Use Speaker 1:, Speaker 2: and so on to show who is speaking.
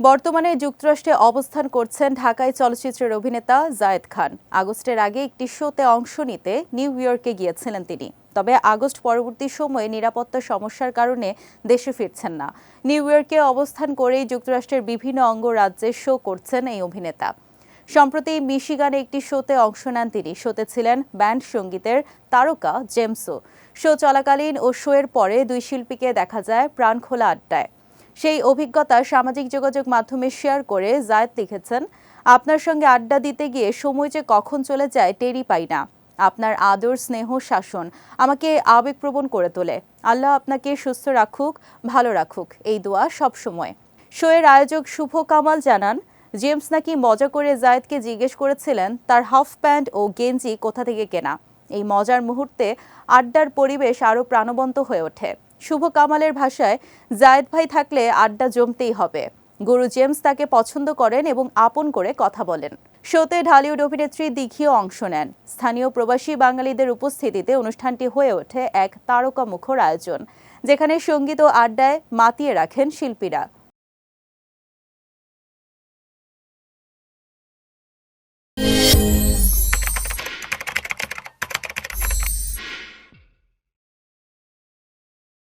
Speaker 1: বর্তমানে যুক্তরাষ্ট্রে অবস্থান করছেন ঢাকায় চলচ্চিত্রের অভিনেতা জায়েদ খান। আগস্টের আগে একটি শোতে অংশ নিতে নিউ ইয়র্কে গিয়েছিলেন তিনি। তবে আগস্ট পরবর্তী সময়ে নিরাপত্তা সমস্যার কারণে দেশে ফিরছেন না। নিউ ইয়র্কে অবস্থান করেই যুক্তরাষ্ট্রের বিভিন্ন অঙ্গরাজ্যে শো করছেন এই অভিনেতা। সম্প্রতি মিশিগানে একটি শোতে অংশ নেন তিনি। শোতে ছিলেন ব্যান্ড সঙ্গীতের তারকা জেমসও। শো চলাকালীন ও শোয়ের পরে দুই শিল্পীকে দেখা যায় প্রাণখোলা আড্ডায়। সেই অভিজ্ঞতা সামাজিক যোগাযোগ মাধ্যমে শেয়ার করে জায়েদ লিখেছেন, আপনার সঙ্গে আড্ডা দিতে গিয়ে সময় যে কখন চলে যায় টেরই পাই না। আপনার আদর, স্নেহ, শাসন আমাকে আবেগপ্রবণ করে তোলে। আল্লাহ আপনাকে সুস্থ রাখুক, ভালো রাখুক, এই দোয়া সবসময়। শোয়ের আয়োজক শুভ কামাল জানান, জেমস নাকি মজা করে জায়েদকে জিজ্ঞেস করেছিলেন তার হাফ প্যান্ট ও গেঞ্জি কোথা থেকে কেনা। এই মজার মুহূর্তে আড্ডার পরিবেশ আরও প্রাণবন্ত হয়ে ওঠে। শুভ কামালের ভাষায়, জায়েদ ভাই থাকলে আড্ডা জমতেই হবে। গুরু জেমস তাকে পছন্দ করেন এবং আপন করে কথা বলেন। শোতে ঢালিউড অভিনেত্রী দিঘিও অংশ নেন। স্থানীয় প্রবাসী বাঙালিদের উপস্থিতিতে অনুষ্ঠানটি হয়ে ওঠে এক তারকামুখর আয়োজন, যেখানে সঙ্গীত ও আড্ডায় মাতিয়ে রাখেন শিল্পীরা।